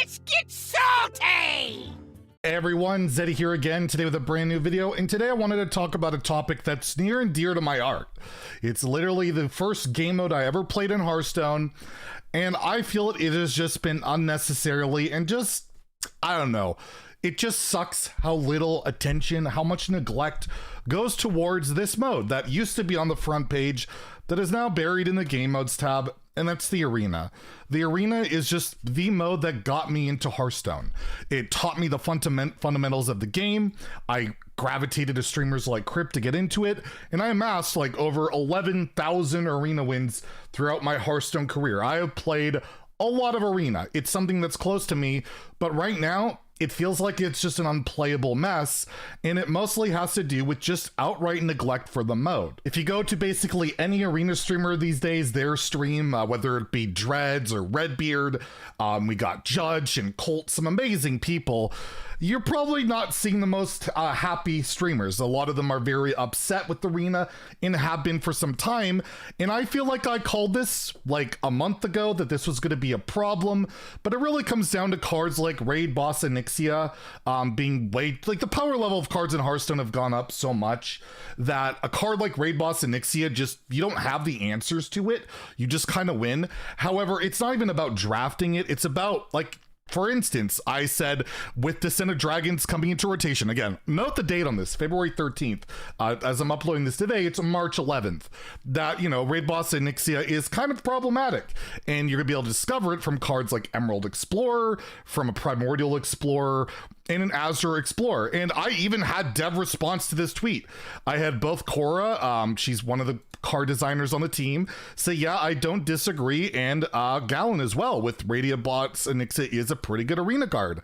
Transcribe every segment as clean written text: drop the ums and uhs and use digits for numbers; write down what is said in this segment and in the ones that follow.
Let's get salty! Hey everyone, Zeddy here again, today with a brand new video, and today I wanted to talk about a topic that's near and dear to my heart. It's literally the first game mode I ever played in Hearthstone, and I feel it has just been unnecessarily and just, I don't know, it just sucks how little attention, how much neglect goes towards this mode that used to be on the front page that is now buried in the game modes tab, and that's the arena. The arena is just the mode that got me into Hearthstone. It taught me the fundamentals of the game. I gravitated to streamers like Crypt to get into it, and I amassed like over 11,000 arena wins throughout my Hearthstone career. I have played a lot of arena. It's something that's close to me, but right now, it feels like it's just an unplayable mess, and it mostly has to do with just outright neglect for the mode. If you go to basically any arena streamer these days, their stream, whether it be Dreads or Redbeard, we got Judge and Colt, some amazing people, you're probably not seeing the most happy streamers. A lot of them are very upset with the arena and have been for some time, and I feel like I called this like a month ago that this was going to be a problem, but it really comes down to cards like Raid Boss and being way, like the power level of cards in Hearthstone have gone up so much that a card like Raid Boss and just, you don't have the answers to it. You just kind of win. However, it's not even about drafting it. It's about, like, for instance, I said with Descent of Dragons coming into rotation, again, note the date on this, February 13th. As I'm uploading this today, it's March 11th. That, you know, Raid Boss and is kind of problematic. And you're gonna be able to discover it from cards like Emerald Explorer, from a Primordial Explorer, and an Azure Explorer. And I even had dev response to this tweet. I had both Cora, she's one of the card designers on the team, say, yeah, I don't disagree, and Gallon as well, with Radiant Bots and is a pretty good arena card.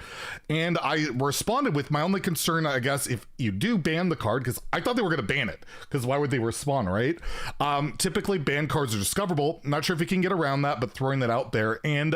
And I responded with my only concern, I guess, if you do ban the card, because I thought they were going to ban it, because why would they respawn, right? Typically, banned cards are discoverable. Not sure if you can get around that, but throwing that out there. And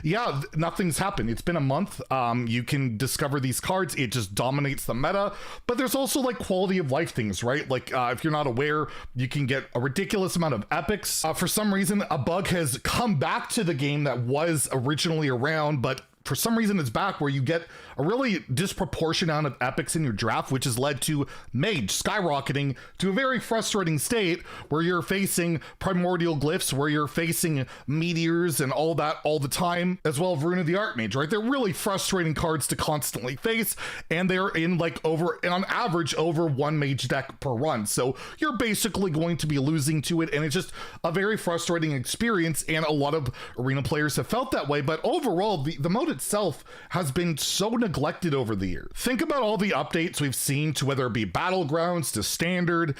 yeah, nothing's happened. It's been a month. You can discover these cards. It just dominates the meta. But there's also like quality of life things, right? Like if you're not aware, you can get a ridiculous amount of epics. For some reason, a bug has come back to the game that was originally around, but for some reason it's back, where you get a really disproportionate amount of epics in your draft, which has led to Mage skyrocketing to a very frustrating state where you're facing primordial glyphs, where you're facing meteors and all that all the time, as well as Rune of the Archmage, right? They're really frustrating cards to constantly face, and they're in like on average over one mage deck per run. So you're basically going to be losing to it, and it's just a very frustrating experience, and a lot of arena players have felt that way. But overall, the mode itself has been so neglected over the years. Think about all the updates we've seen to whether it be Battlegrounds, to Standard,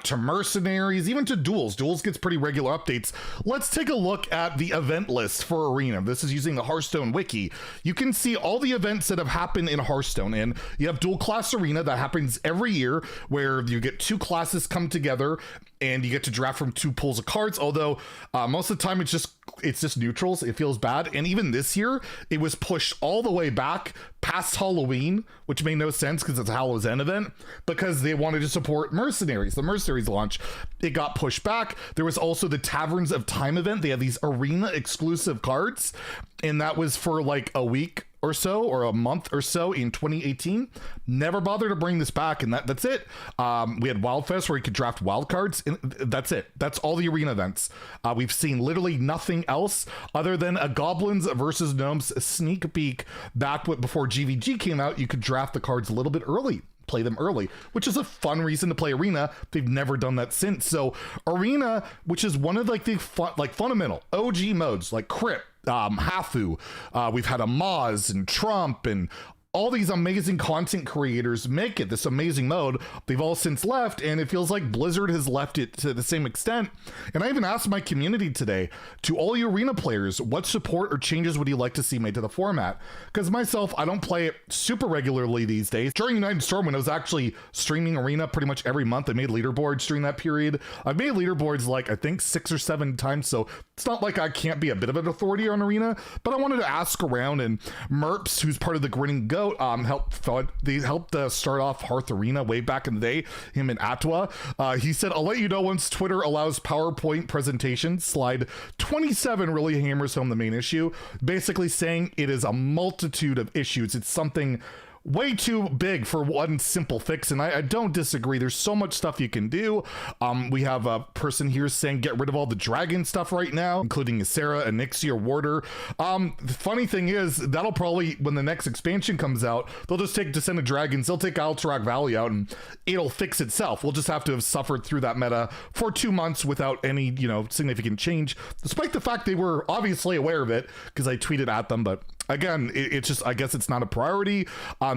to Mercenaries, even to Duels. Duels gets pretty regular updates. Let's take a look at the event list for Arena. This is using the Hearthstone wiki. You can see all the events that have happened in Hearthstone, and you have Dual Class Arena that happens every year, where you get two classes come together and you get to draft from two pools of cards, although most of the time it's just neutrals. It feels bad. And even this year, it was pushed all the way back past Halloween, which made no sense because it's a Hallow's End event, because they wanted to support Mercenaries. The Mercenaries launch, it got pushed back. There was also the Taverns of Time event. They had these arena exclusive cards, and that was for like a week or so, or a month or so in 2018. Never bothered to bring this back, and that's it. We had Wildfest where you could draft wild cards, and that's it. That's all the arena events. We've seen literally nothing else other than a Goblins versus Gnomes sneak peek back before GVG came out. You could draft the cards a little bit early, play them early, which is a fun reason to play Arena. They've never done that since. So Arena, which is one of like the fundamental OG modes, like Crypt, Hafu, we've had a Moz and Trump and all these amazing content creators make it this amazing mode. They've all since left, and it feels like Blizzard has left it to the same extent. And I even asked my community today, to all you arena players, what support or changes would you like to see made to the format? Because myself, I don't play it super regularly these days. During United Storm, when I was actually streaming arena pretty much every month, I made leaderboards during that period. I've made leaderboards like I think 6 or 7 times, so it's not like I can't be a bit of an authority on arena, but I wanted to ask around, and Merps, who's part of the Grinning Goat, goat. They helped start off Hearth Arena way back in the day, him and Atwa. He said, I'll let you know once Twitter allows PowerPoint presentations. Slide 27 really hammers home the main issue, basically saying it is a multitude of issues. It's something way too big for one simple fix, and I don't disagree. There's so much stuff you can do. We have a person here saying get rid of all the dragon stuff right now, including Ysera, Onyxia, Warder. The funny thing is, that'll probably, when the next expansion comes out, they'll just take Descent of Dragons, they'll take Alterac Valley out, and it'll fix itself. We'll just have to have suffered through that meta for 2 months without any, significant change, despite the fact they were obviously aware of it, because I tweeted at them, but again, it's just, I guess it's not a priority.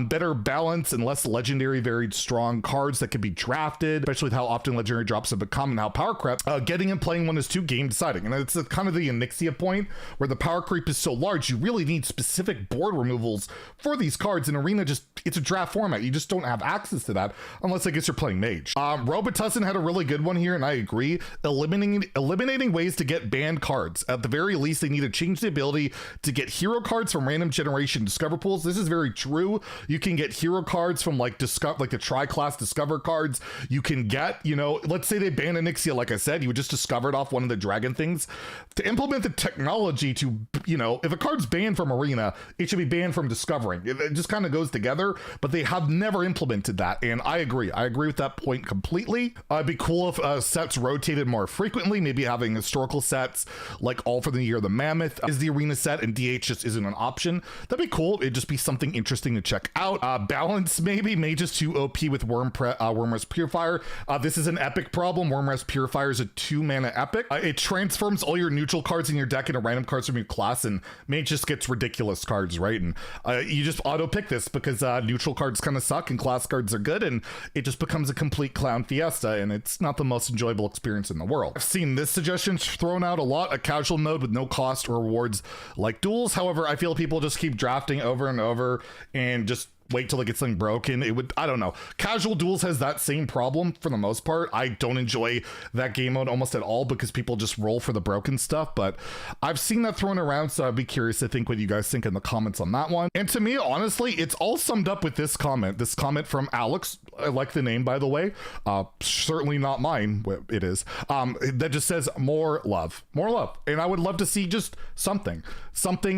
Better balance and less legendary, very strong cards that can be drafted, especially with how often legendary drops have become and how power creep. Getting and playing one is too game deciding. And it's kind of the Onyxia point where the power creep is so large, you really need specific board removals for these cards. In Arena, it's a draft format. You just don't have access to that unless I guess you're playing Mage. Robitussin had a really good one here, and I agree. Eliminating ways to get banned cards. At the very least, they need to change the ability to get hero cards from random generation discover pools. This is very true. You can get hero cards from like the tri-class discover cards. You can get, let's say they ban Onyxia, like I said, you would just discover it off one of the dragon things. To implement the technology to, if a card's banned from Arena, it should be banned from discovering. It just kind of goes together, but they have never implemented that, and I agree. I agree with that point completely. It'd be cool if sets rotated more frequently, maybe having historical sets like All for the Year of the Mammoth is the Arena set, and DH just isn't an option. That'd be cool. It'd just be something interesting to check out. Balance maybe. Mage's too OP with Wyrmrest Purifier. This is an epic problem. Wyrmrest Purifier is a 2-mana epic. It transforms all your neutral cards in your deck into random cards from your class, and Mage just gets ridiculous cards, right? And you just auto pick this because neutral cards kind of suck and class cards are good, and it just becomes a complete clown fiesta, and it's not the most enjoyable experience in the world. I've seen this suggestion thrown out a lot, a casual mode with no cost or rewards like duels. However, I feel people just keep drafting over and over and just wait till it gets something broken. I don't know. Casual Duels has that same problem for the most part. I don't enjoy that game mode almost at all because people just roll for the broken stuff, but I've seen that thrown around, so I'd be curious to think what you guys think in the comments on that one. And to me, honestly, it's all summed up with this comment from Alex. I like the name, by the way. Certainly not mine. It is. That just says more love. And I would love to see just something.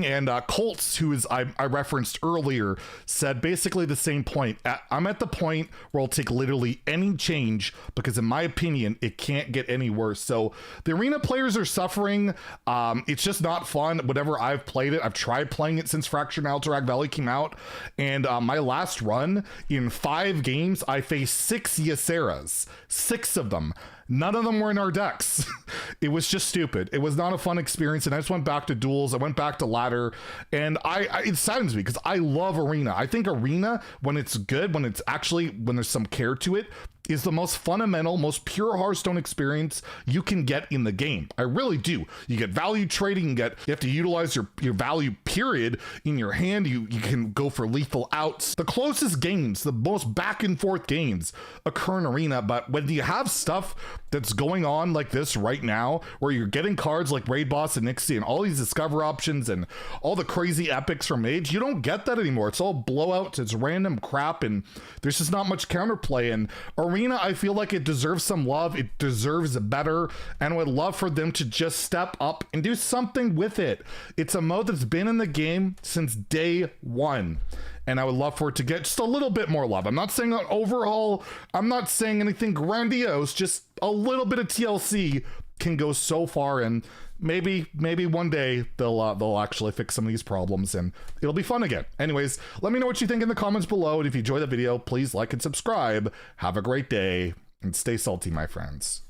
And Colts, who is I referenced earlier, said basically the same point. I'm at the point where I'll take literally any change because in my opinion, it can't get any worse. So the Arena players are suffering. It's just not fun. Whenever I've played it, I've tried playing it since Fractured Alterac Valley came out. And my last run in 5 games, I faced 6 Yseras, 6 of them. None of them were in our decks. It was just stupid. It was not a fun experience, and I just went back to duels. I went back to ladder, and it saddens me because I love Arena. I think Arena, when it's good, when there's some care to it, is the most fundamental, most pure Hearthstone experience you can get in the game. I really do. You get value trading, you have to utilize your value period in your hand. You can go for lethal outs. The closest games, the most back and forth games occur in Arena, but when you have stuff that's going on like this right now, where you're getting cards like Raid Boss and Nixie and all these discover options and all the crazy epics from Mage, you don't get that anymore. It's all blowouts, it's random crap, and there's just not much counterplay. And Arena, I feel like it deserves some love. It deserves better, and would love for them to just step up and do something with it. It's a mode that's been in the game since day one, and I would love for it to get just a little bit more love. I'm not saying an overhaul. I'm not saying anything grandiose. Just a little bit of TLC can go so far, and maybe one day they'll actually fix some of these problems and it'll be fun again. Anyways, let me know what you think in the comments below, and if you enjoyed the video, please like and subscribe. Have a great day and stay salty, my friends.